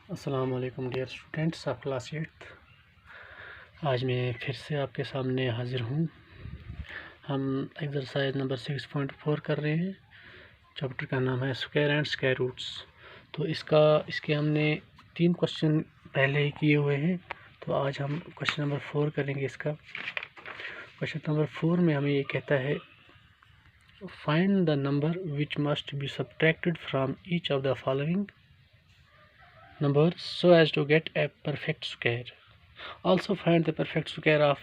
अस्सलाम वालेकुम dear students of class 8। आज मैं फिर से आपके सामने हाज़िर हूँ। हम एक्सरसाइज नंबर 6.4 कर रहे हैं। चैप्टर का नाम है स्क्वायर एंड स्क्वायर रूट्स। तो इसके हमने 3 क्वेश्चन पहले ही किए हुए हैं। तो आज हम क्वेश्चन नंबर 4 करेंगे। इसका क्वेश्चन नंबर 4 में हमें ये कहता है, find the number which must be subtracted from each of the following numbers so as to get a perfect square. Also find the perfect square of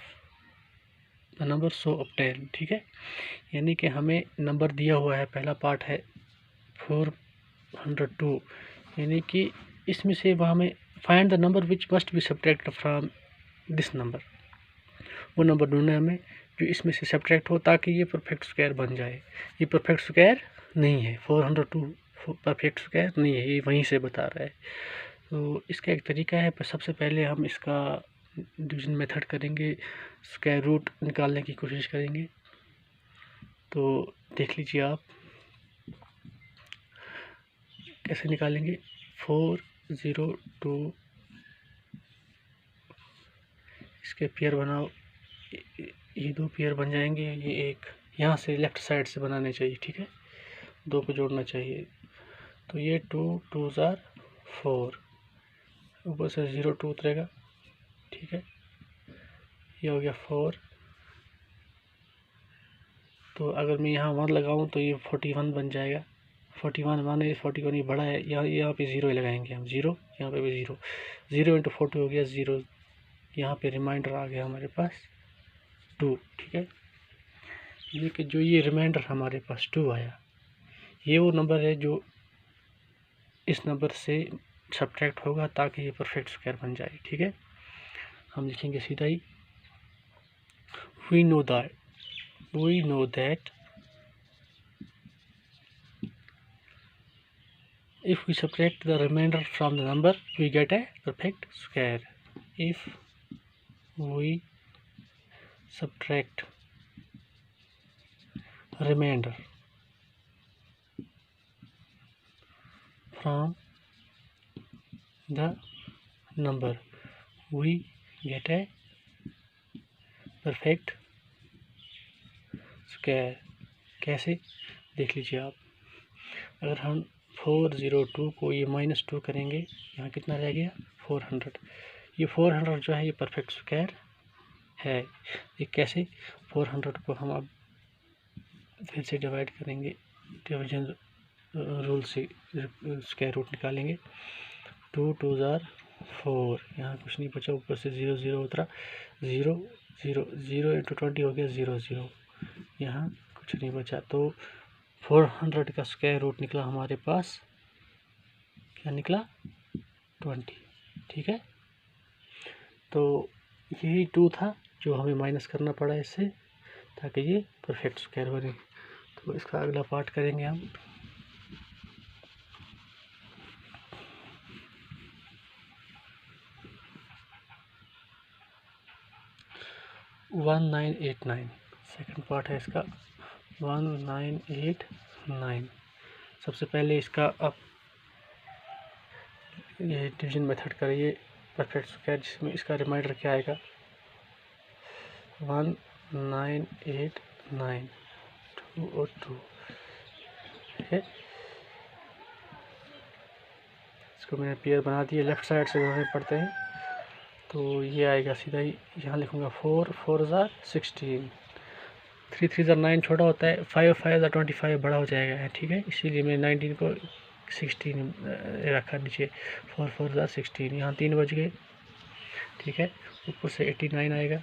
the number so obtained। ठीक है, यानी कि हमें नंबर दिया हुआ है, पहला part है 402, यानी कि इसमें से वह हमें find the number which must be subtracted from this number, वो नंबर ढूंढना है हमें जो इसमें से सब्ट्रैक्ट हो ताकि ये परफेक्ट स्क्वायर बन जाए। ये परफेक्ट स्क्वायर नहीं है, 402 परफेक्ट स्क्वायर नहीं है, ये वहीं से बता रहा है। तो इसका एक तरीका है, सबसे पहले हम इसका डिवीजन मेथड करेंगे, स्क्वायर रूट निकालने की कोशिश करेंगे। तो देख लीजिए आप कैसे निकालेंगे। 402 इसके पेयर बनाओ, ये 2 पेयर बन जाएंगे, ये एक यहाँ से लेफ़्ट साइड से बनाने चाहिए। ठीक है, 2 को जोड़ना चाहिए। तो ये 2 2s are 4, ऊपर से 0 2 उतरेगा। ठीक है, ये हो गया 4। तो अगर मैं यहाँ 1 लगाऊँ तो ये 41 बन जाएगा। 41 माने 41 ये बड़ा है, यहाँ पे 0 ही लगाएंगे हम, 0 यहाँ पे भी 0, 0 इंटू 40 हो गया 0। यहाँ पे रिमाइंडर आ गया हमारे पास 2। ठीक है, ये कि जो ये रिमाइंडर हमारे पास 2 आया, ये वो नंबर है जो इस नंबर से सब्ट्रैक्ट होगा ताकि ये परफेक्ट स्क्वायर बन जाए। ठीक है, हम लिखेंगे सीधा ही, we know that if we subtract the remainder from the number we get a perfect square. If we subtract remainder from the number we get a perfect square। कैसे देख लीजिए आप, अगर हम 402 को ये -2 करेंगे, यहाँ कितना रह गया 400। ये 400 जो है ये परफेक्ट स्क्वायर है। ये कैसे, 400 को हम अब फिर से डिवाइड करेंगे, डिवीजन रूल से स्क्वायर रूट निकालेंगे। 2 2s are 4, यहाँ कुछ नहीं बचा, ऊपर से 0 0 उतरा, 0 0 0 इंटू 20 हो गया 0 0, यहाँ कुछ नहीं बचा। तो 400 का स्क्वायर रूट निकला हमारे पास, क्या निकला 20। ठीक है, तो यही 2 था जो हमें माइनस करना पड़ा इससे ताकि ये परफेक्ट स्क्वायर बने। तो इसका अगला पार्ट करेंगे हम। सेकंड पार्ट है इसका 1989। सबसे पहले इसका अब ये डिवीजन मेथड करिए परफेक्ट स्क्वायर, जिसमें इसका रिमाइंडर क्या आएगा 1989 2 और 2। ठीक है, इसको मैंने पेयर बना दिए, लेफ्ट साइड से हमें पढ़ते हैं। तो ये आएगा सीधा ही, यहाँ लिखूँगा 4 4s are 16, 3 3s are 9 छोटा होता है, 5 5s are 25 बड़ा हो जाएगा। ठीक है, इसीलिए मैंने 19 को 16 रखा नीचे, 4 4s are 16, यहाँ 3 बज गए। ठीक है, ऊपर से 89 आएगा।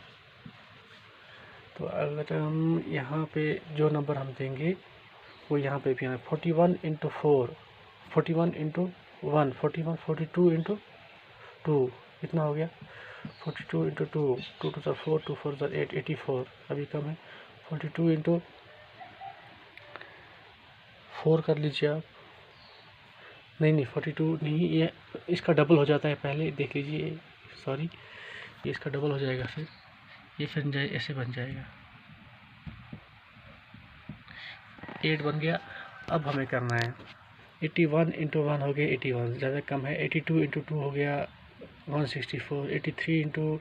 तो अगर हम यहाँ पे जो नंबर हम देंगे वो यहाँ पे भी आए, 41 इंटू 4, 41 इंटू 1, 41 42 इंटू 2 कितना हो गया 42 इंटू 2, 2 2 4 2 4 8, 84 अभी कम है। 42 इंटू 4 कर लीजिए आप, नहीं 42 नहीं, ये इसका डबल हो जाता है, पहले देख लीजिए, सॉरी ये इसका डबल हो जाएगा, फिर ये फिर ऐसे बन जाएगा, 8 बन गया। अब हमें करना है 81 इंटू 1 हो गया 81, ज़्यादा कम है। 82 इंटू 2 हो गया 164। 83 इंटू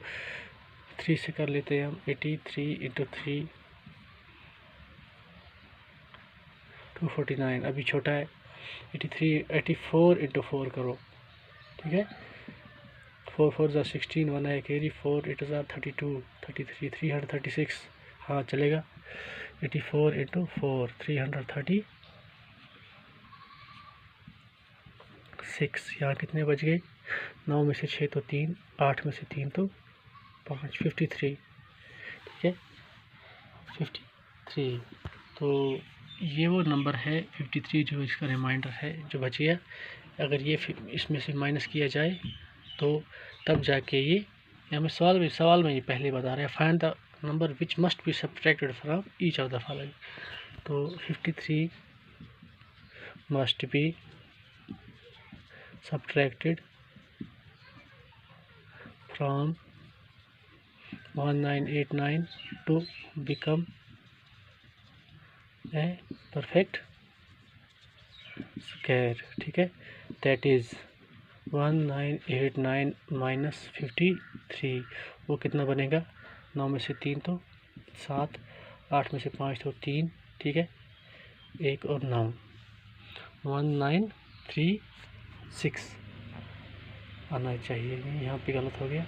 3 से कर लेते हैं हम। 83 इंटू 3 249, अभी छोटा है। 84 इंटू 4 करो, ठीक है। 4 4 ज़ा 16, 1 है कैरी। 4 8 ज़ा 32 33 336, हाँ चलेगा। 84 इंटू 4 336। यहाँ कितने बच गए? 9 में से 6 तो 3, 8 में से 3 तो 5, 53, ठीक है 53। तो ये वो नंबर है 53 जो इसका रिमाइंडर है जो बच गया। अगर ये इसमें से माइनस किया जाए तो तब जाके ये हमें सवाल में ये पहले बता रहे हैं, find the number which must be subtracted from each of the following. तो 53 must be subtracted from 1989 to become a perfect square, ठीक है। that is 1989 माइनस 53, वो कितना बनेगा? 9 में से 3 तो 7, 8 में से 5 तो 3, ठीक है 1 और 9, 1936 आना चाहिए। यहाँ पे गलत हो गया।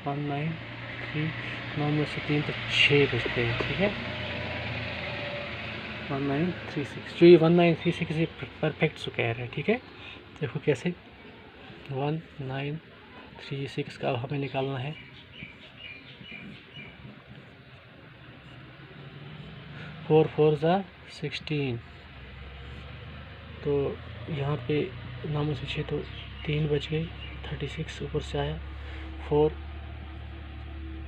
193, 9 में से 3 तो 6 बचते हैं, ठीक है 1936। जो ये 1936 ये परफेक्ट स्क्वायर है, ठीक है। देखो कैसे 1936 का हमें निकालना है। फोर 4 ज़ा 16, तो यहाँ पे 9 में से 6 तो 3 बच गई। 36 ऊपर से आया। 4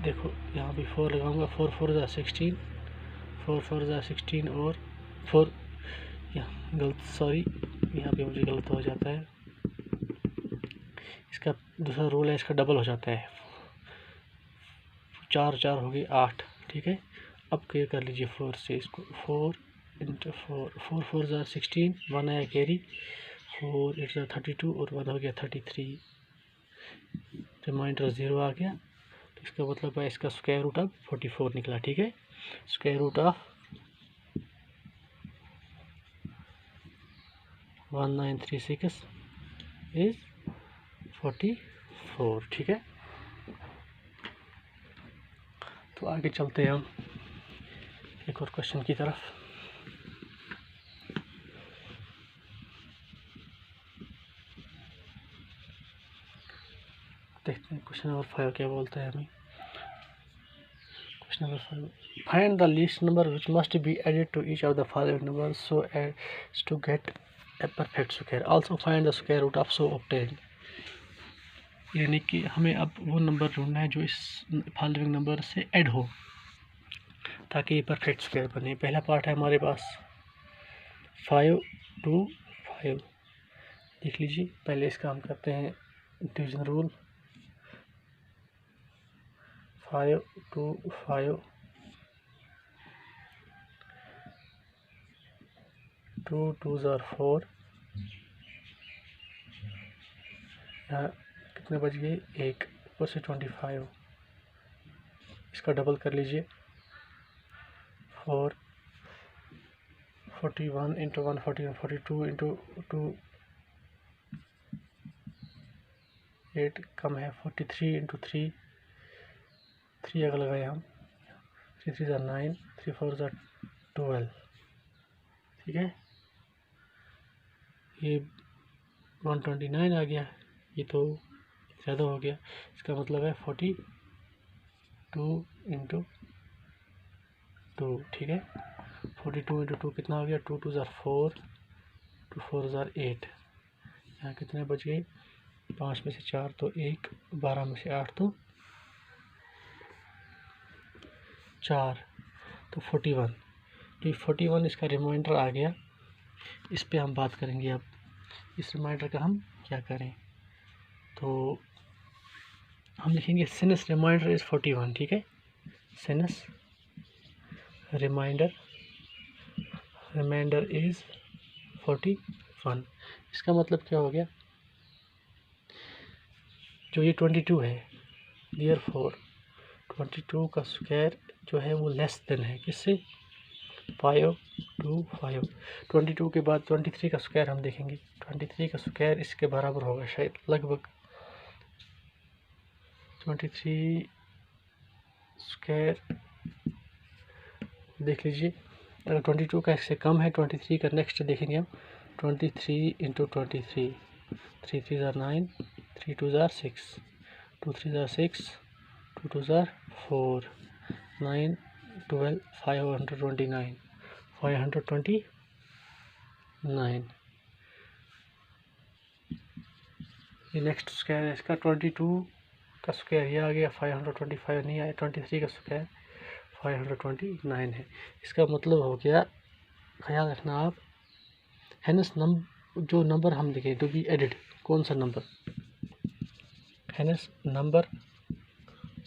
देखो यहाँ भी 4 लगाऊंगा। 4 4 ज़ा 16, 4 4 ज़ा 16 और 4 यहाँ गलत, सॉरी यहाँ पे मुझे गलत हो जाता है। इसका दूसरा रूल है, इसका डबल हो जाता है। 4 4 हो गई 8, ठीक है। अब क्या कर लीजिए 4 से इसको। 4 इंटू 4, 4 4 ज़ा 16, 1 आया कैरी। 4 8 ज़ा 32 और 1 हो गया 33, रिमाइंडर 0 आ गया। तो इसका मतलब है इसका स्क्वायर रूट अब 44 निकला, ठीक है। स्क्वायर रूट ऑफ 1936 इज 44, ठीक है। तो आगे चलते हैं हम एक और क्वेश्चन की तरफ। देखते हैं क्वेश्चन नंबर 5 क्या बोलता है हमें। Question number 5, find the least number which must be added to each of the following number so as to get a perfect square. Also find the square root of so obtained. यानी कि हमें अब वो number ढूंढना है जो इस following number से ऐड हो ताकि ये परफेक्ट स्क्वायर बने। पहला पार्ट है हमारे पास 5 2 5। देख लीजिए, पहले इसका हम करते हैं डिवीजन रूल। 5 2 5, 2 2 ज़ा 4, यहाँ कितने बच गए? 1 ऊपर से 25, इसका डबल कर लीजिए। 4 41 इंटू 1 41, 42 इंटू 2 8 कम है। 43 इंटू 3 अगर लगाए हम 3 3 ज़ा 9, 3 4 ज़ा 12, ठीक है। ये 129 आ गया, ये तो ज़्यादा हो गया। इसका मतलब है 42 इंटू 2, ठीक है। 42 इंटू 2 कितना हो गया? 2 2 ज़ा 4, 2 4 ज़ा 8, यहाँ कितने बच गए? 5 में से 4 तो 1, 12 में से 8 तो 4, तो 41। तो 41 इसका रिमाइंडर आ गया। इस पे हम बात करेंगे अब, इस रिमाइंडर का हम क्या करें। तो हम लिखेंगे सिनस रिमाइंडर इज़ 41, ठीक है। सिनस रिमाइंडर इज़ 41। 1। इसका मतलब क्या हो गया, जो ये 22 है, देयरफॉर 22 का स्क्वायर जो है वो लेस देन है किससे, 5 to 5। 22 के बाद 23 का स्क्वायर हम देखेंगे, 23 का स्क्वायर इसके बराबर होगा शायद लगभग, 23 स्क्वायर देख लीजिए, अगर 22 का इससे कम है, 23 का नेक्स्ट देखेंगे हम, 23 इंटू 23, 3 3 ज़ार 9, 3 2 ज़ार 6, 2 3 ज़ार 6, 2 2 ज़ार 4, 9 12 529, 529। ये नेक्स्ट स्क्वायर है इसका, 22 का स्क्वायर ये आ गया, 525 नहीं आया, 23 का स्क्वायर 529 है। इसका मतलब हो गया, ख्याल रखना आप, हेनस जो नंबर हम लिखे टू बी एडिड, कौन सा number, heinous number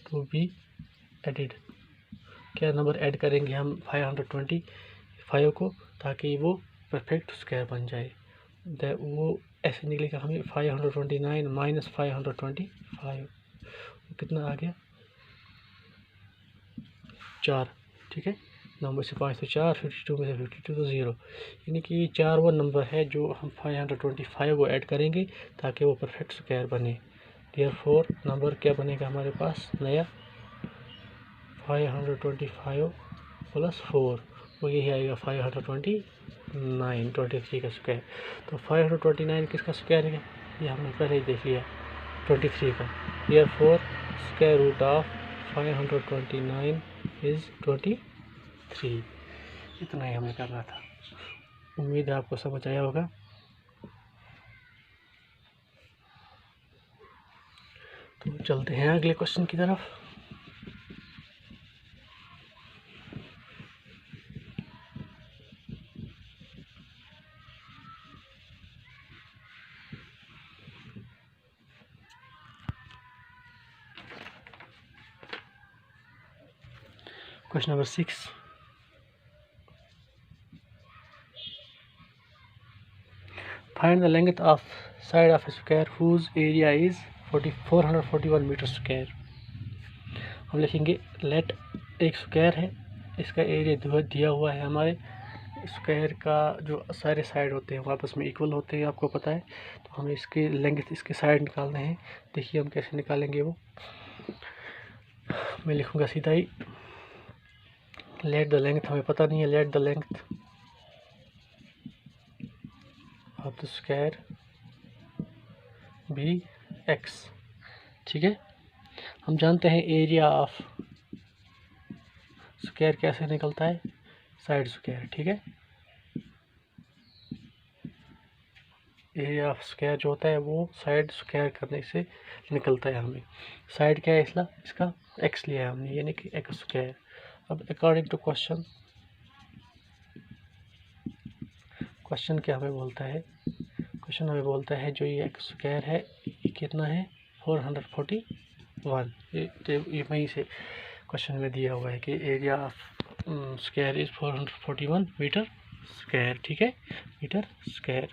to be added, क्या नंबर ऐड करेंगे हम 525 को, ताकि वो परफेक्ट स्क्वायर बन जाए। वो ऐसे निकलेगा हमें 529 माइनस 525, कितना आ गया 4, ठीक है, नंबर से 5 तो 4, 52 में से 52 तो 0, यानी कि 4 वो नंबर है जो हम 525 को ऐड करेंगे ताकि वो परफेक्ट स्क्वायर बने। देयरफॉर नंबर क्या बनेगा हमारे पास नया, 525 प्लस 4, वो यही आएगा 529, 23 का स्क्वायर। तो 529 किसका स्क्वायर है, ये हमने पहले ही देख लिया, 23 का। Therefore square root of 529 is 23। इतना ही हमें करना था। उम्मीद है आपको समझ आया होगा। तो चलते हैं अगले क्वेश्चन की तरफ। Question number 6. Find the length of side of a square whose area is 441 metre square. हम लिखेंगे लेट, एक स्क्वायर है, इसका एरिया दिया हुआ है हमारे, स्क्वायर का जो सारे साइड होते हैं वो आपस में इक्वल होते हैं, आपको पता है। तो हमें इसके लेंथ, इसके साइड निकालने हैं। देखिए हम कैसे निकालेंगे वो, मैं लिखूँगा सीधा ही, लेट द लेंथ, हमें पता नहीं है, let the length of the square be x, ठीक है। हम जानते हैं एरिया ऑफ स्क्वायर कैसे निकलता है, साइड स्क्वायर, ठीक है। एरिया ऑफ स्क्वायर जो होता है वो साइड स्क्वायर करने से निकलता है। हमें साइड क्या है इसका एक्स लिया है हमने, यानी कि एक्स स्क्वायर। अब अकॉर्डिंग टू क्वेश्चन क्या हमें बोलता है, क्वेश्चन हमें बोलता है जो ये एक्स स्क्वायर है ये कितना है 441। ये वहीं से क्वेश्चन में दिया हुआ है कि area of square is 441 metre square, ठीक है, मीटर स्क्वायर।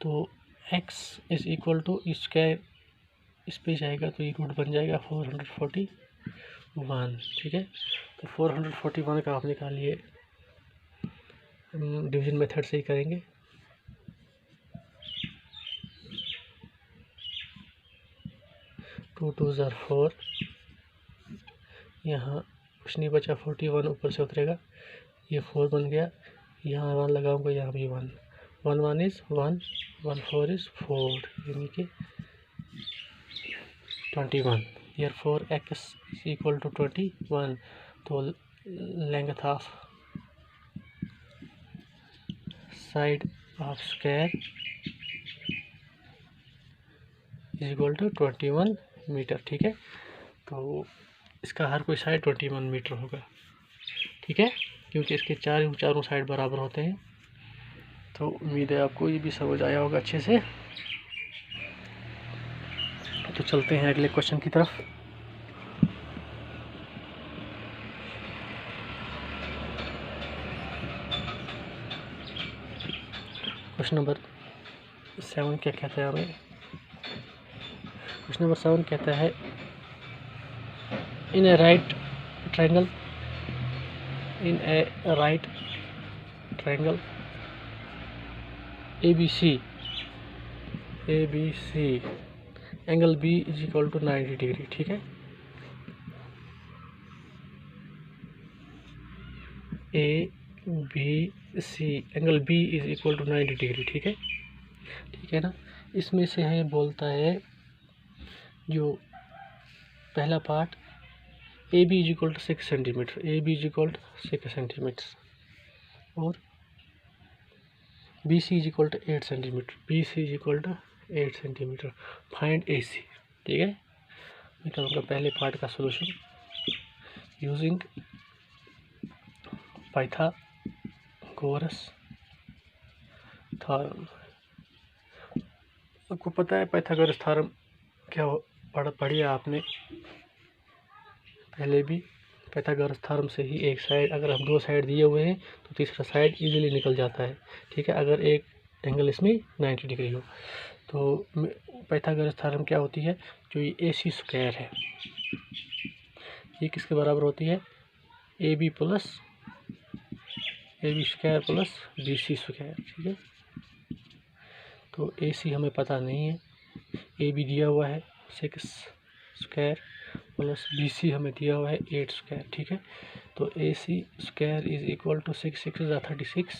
तो x is equal to square, इस पे जाएगा तो ये रूट बन जाएगा 441, ठीक है। तो 441 का आप निकालिए, डिवीजन मेथड से ही करेंगे। टू 2 ज़ार 4, यहाँ कुछ नहीं बचा, 41 ऊपर से उतरेगा, ये 4 बन गया, यहाँ 1 लगाऊंगा, यहाँ भी 1, 1 1 इज़ 1, 1 4 इज़ 4, यानी कि 21। Therefore x is equal to 21। तो length of side of square is equal to 21 metre, ठीक है। तो इसका हर कोई साइड 21 मीटर होगा, ठीक है, क्योंकि इसके चारों साइड बराबर होते हैं। तो उम्मीद है आपको ये भी समझ आया होगा अच्छे से। तो चलते हैं अगले क्वेश्चन की तरफ। क्वेश्चन नंबर 7 क्या कहता है हमें? क्वेश्चन नंबर 7 कहता है in a right triangle ABC angle B is equal to 90 degree. ठीक है, ABC angle B is equal to 90 degree. ठीक है ना। इसमें से है बोलता है जो पहला part AB is equal to 6 centimetre, AB is equal to 6 centimetre और BC is equal to 8 centimetre, BC is equal to 8 centimetre. Find AC। ठीक है, मैं करूँगा पहले पार्ट का सॉल्यूशन यूजिंग पाइथागोरस थ्योरम। आपको पता है पाइथागोरस थ्योरम क्या पढ़ी आपने पहले भी। पाइथागोरस थ्योरम से ही एक साइड, अगर हम दो साइड दिए हुए हैं तो तीसरा साइड इजीली निकल जाता है। ठीक है, अगर एक एंगल इसमें 90 डिग्री हो तो पाइथागोरस थ्योरम क्या होती है? जो ये AC स्क्वायर है ये किसके बराबर होती है? AB square plus BC square. ठीक है, तो AC हमें पता नहीं है, AB दिया हुआ है 6 स्क्वायर प्लस BC हमें दिया हुआ है 8 स्क्वायर। ठीक है, तो AC square is equal to 6 36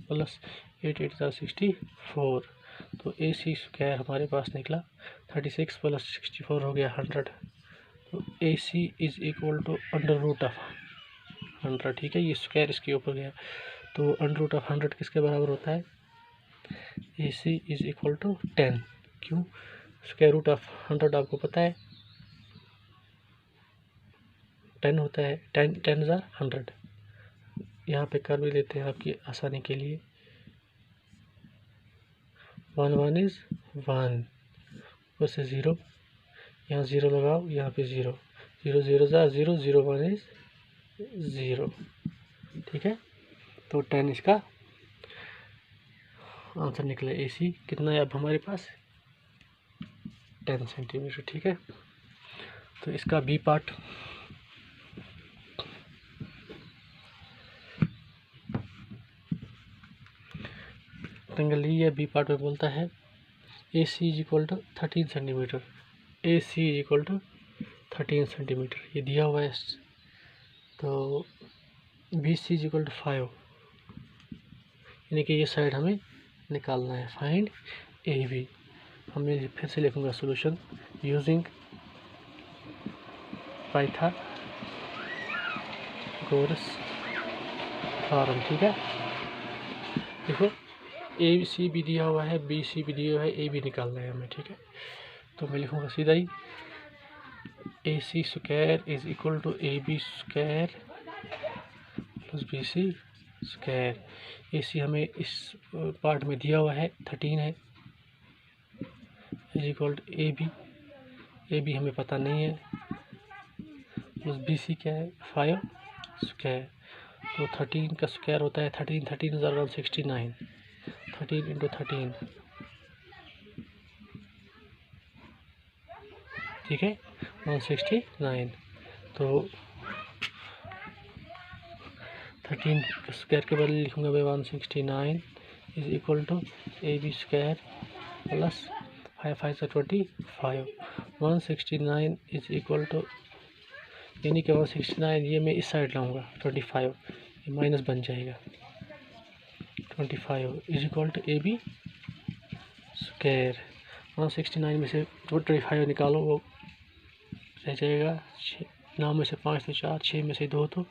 plus 8 64। तो AC स्क्वायर हमारे पास निकला 36 प्लस 64 हो गया 100। तो AC is equal to under root of 100। ठीक है, ये स्क्वायर इसके ऊपर गया तो अंडर रूट ऑफ 100 किसके बराबर होता है? AC is equal to 10। क्यों? स्क्वायर रूट ऑफ 100 आपको पता है 10 होता है। 10 × 100। यहाँ पे कर भी लेते हैं आपकी आसानी के लिए। 1 1 इज 1 ऊपर से 0, यहाँ 0 लगाओ, यहाँ पे 0 0 0 0 0 1 इज 0। ठीक है, तो 10 इसका आंसर निकला। AC कितना है अब हमारे पास? 10 सेंटीमीटर। ठीक है, तो इसका B पार्ट ट्रायंगल ली है। B पार्ट में बोलता है AC is equal to 13 centimetre, AC is equal to 13 centimetre ये दिया हुआ है। तो BC इज इक्वल टू 5, यानी कि ये साइड हमें निकालना है। Find AB। हमें फिर से लिखूंगा सॉल्यूशन यूजिंग पाइथागोरस थ्योरम। ठीक है, देखो AC भी दिया हुआ है, BC भी दिया हुआ है, AB निकालना है हमें। ठीक है, तो मैं लिखूंगा सीधा ही AC square is equal to AB square plus BC square. AC हमें इस पार्ट में दिया हुआ है 13 है, इज इक्वल टू AB हमें पता नहीं है, प्लस BC क्या है 5 स्क्वायर। तो 13 का स्क्वायर होता है 13 13 × 169, 13 × 13। ठीक है, 169। तो 13 स्क्वायर के बदले लिखूंगा मैं 169 is equal to AB square plus 5 5 से 25। 169 इज इक्वल टू, यानी कि 169 ये मैं इस साइड लाऊंगा 25, ये माइनस बन जाएगा। 25 is equal to AB square. 169 में से 25 निकालो, वो रह जाएगा 9 में से 5 तो 4, 6 में से 2 तो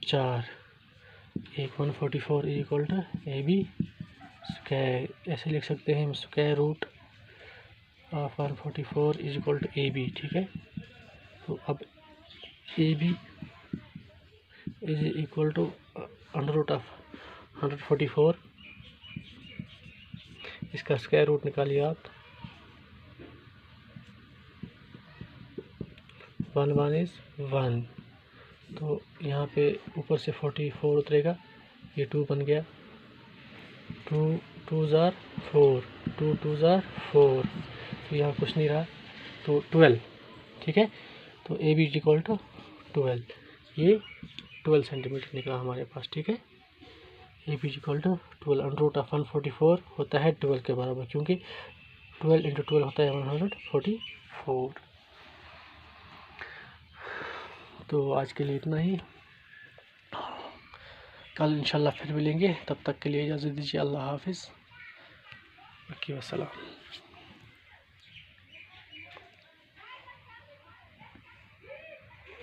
4, 144 is equal to AB square. ऐसे लिख सकते हैं हम square root of 144 is equal to AB। ठीक है, तो अब AB is equal to under root of 144, इसका स्क्वायर रूट निकालिए आप। 1 1 इज 1, तो यहाँ पे ऊपर से 44 उतरेगा, ये 2 बन गया। 2 2 ज़ार 4, 2 ज़ार 4, तो यहाँ कुछ नहीं रहा, तो 12, ठीक है। तो ए बी इक्वल टू 12, ये 12 सेंटीमीटर निकला हमारे पास, ठीक है। A B equal to 12, under root of 144 होता है 12 के बराबर, क्योंकि 12 इंटू 12 होता है 144। तो आज के लिए इतना ही, कल इंशाल्लाह फिर मिलेंगे, तब तक के लिए इजाज़त दीजिए। अल्लाह हाफिज़, वस्सलाम।